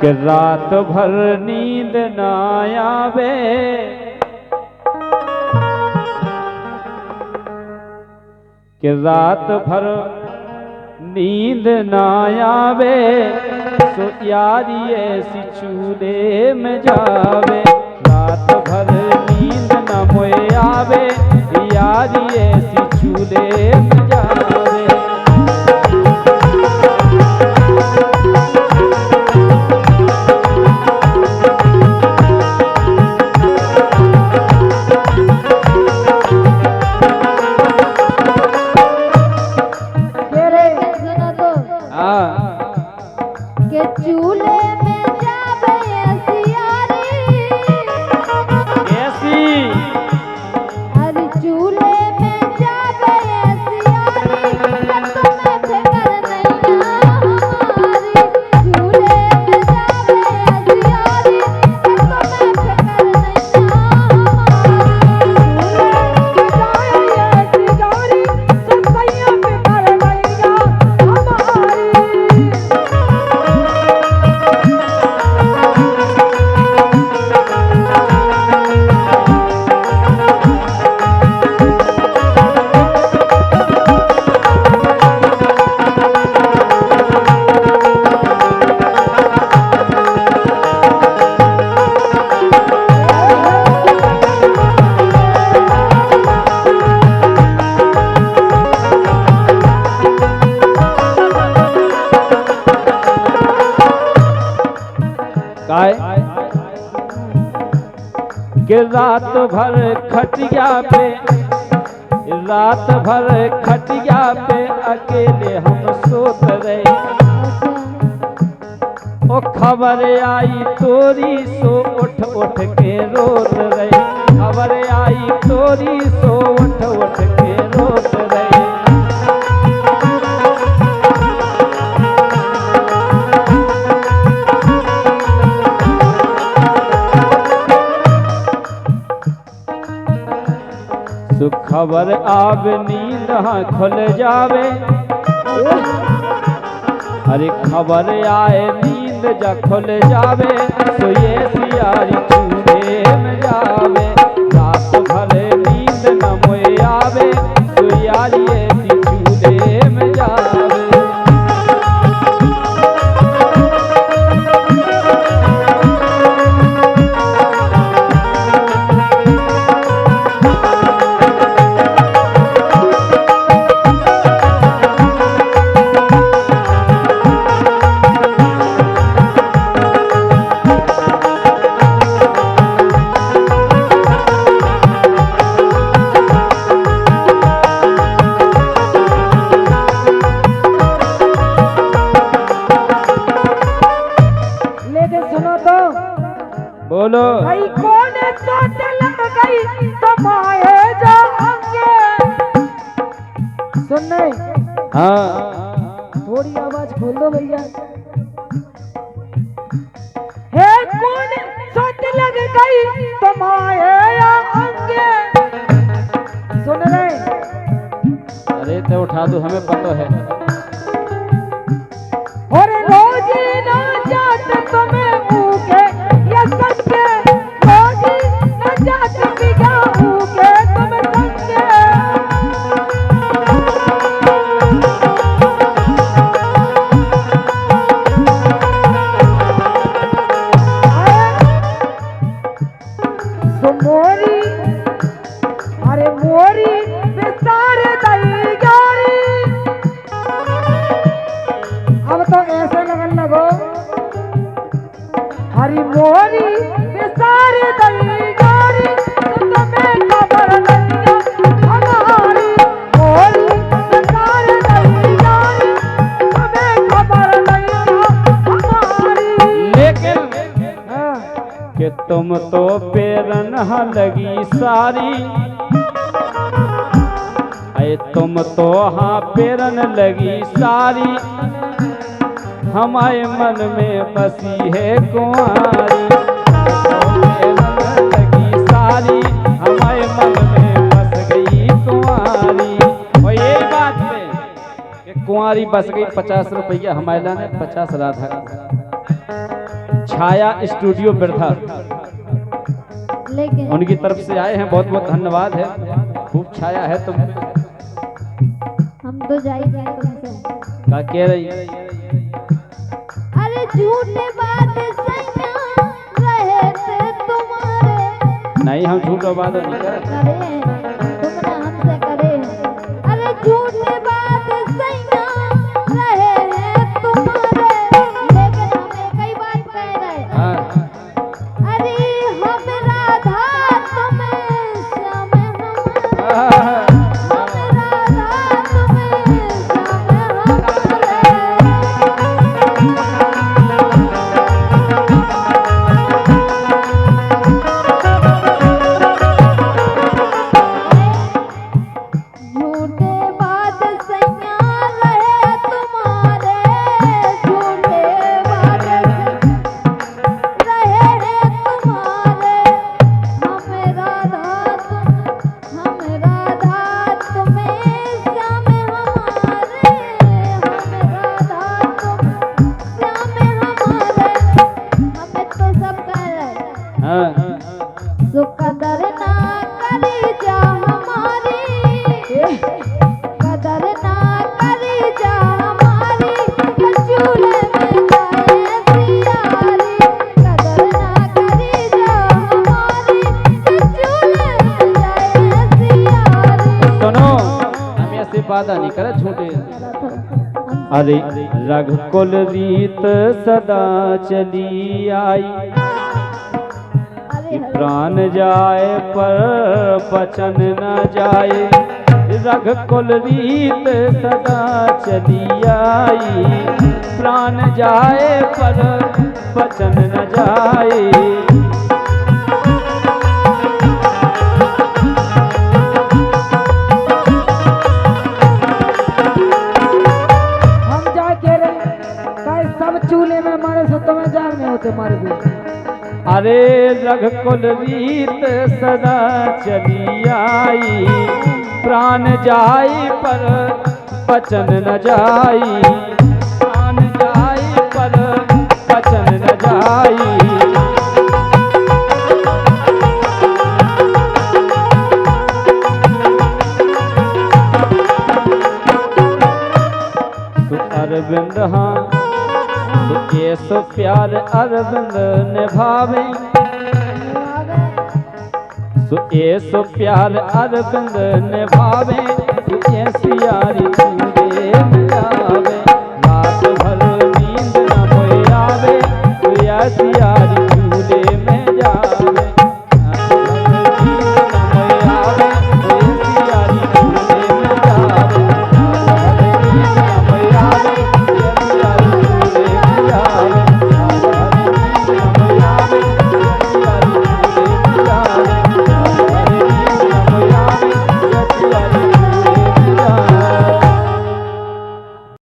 कि रात भर नींद ना आवे, कि रात भर नींद ना आवे, सो यारी ऐसी चूल्हे में जावे। रात भर नींद न मोए आवे, यारी ऐसी चूल्हे में जावे। कि रात भर खटिया पे, रात भर खटिया पे अकेले हम सोत रहे। ओ खबर आई तोरी सो उठ उठ के रोत रहे। खबर आई तोरी सो उठ उठ के रोत रहे। खबर आव नींद हाँ खुल जावे, अरे खबर आए नींद जा खुल जावे, तो ये सियारी चूल्हे में जावे। रात भर नींद न मोए आवे, तो यारी ऐसी चूल्हे में जावे। बोलो भाई कौन चोट लग गई तुम्हारे जाओगे। सुन नहीं, हाँ थोड़ी आवाज खोल दो भैया। हे कौन चोट लग गई तुम्हारे जाओगे। सुन रहे? अरे तो उठा दो, हमें पता है। और रोज ना जात तुम्हें भूखे संगे, रोजी न जात बिगा भूखे तुम संगे। तो मोरी, अरे मोरी विस्तार दई गारी। अब तो ऐसे लगन लगो, हरी मोरी सारे दई गारी, तुम्हें खबर नहीं हमारी। मोरी सारे दई गारी, तुम्हें खबर नहीं हमारी। लेकिन कि तुम तो पेरन लगी सारी, अरे तुम तो हाँ पेरन लगी सारी, हमारे मन में बसी है कुंवारी। लगी सारी, हमारे मन में बस गई कुंवारी। और यही बात है कि कुंवारी बस गई। 50 रुपया हमारे लाने, 50 राधा। छाया स्टूडियो बिरथा, लेकिन उनकी तरफ से आए हैं, बहुत बहुत धन्यवाद है। खूब छाया है तुम हम तो जाएंगे तुमसे। क्या कह रही? अरे झूठे बात सैया रहे थे तुम्हारे। नहीं, हम झूठ और बात नहीं कर। करे तुमने हमसे करे हैं। अरे झूठे बात सैया रहे हैं तुम्हारे, लेकिन हमें कई बार कह रहे। हाँ, अरे हम राधा तुम्हें श्याम हमारे, हाँ, हम राधा तुम्हें श्याम झूठे बात सैया रहे तुम्हारे, झूठे बात रहे हैं तुम्हारे। हम राधा तुम्हें श्याम हमारे, हम राधा तुम श्याम हमारे। हमें तो सब कह रहे हाँ। सो कदर ना करी जा हमारी, कदर ना करी जा हमारी, चूल्हे में जाए सियारी। कदर ना करी जा हमारी, चूल्हे में जाए सियारी। सुनो, हम ऐसे वादा नहीं करे झूठे। अरे रघुकुल रीत सदा चली आई, प्राण जाए पर बचन न जाए। रघुकुल रीत सदा चली आई, प्राण जाए पर बचन न जाए। हम जा के रहे सब चूल्हे में मारे से तुम्हें जाग नहीं होते मारे भी। अरे रघुकुल रीत सदा चली आई, प्राण जाई पर बचन न जाई। प्राण जाई पर बचन न जाई। तू अरविंद हाँ, तू ये सो प्यार अरविंद निभावे। सो ये सो प्यार अरविंद निभावे, तू ऐसी यारी तू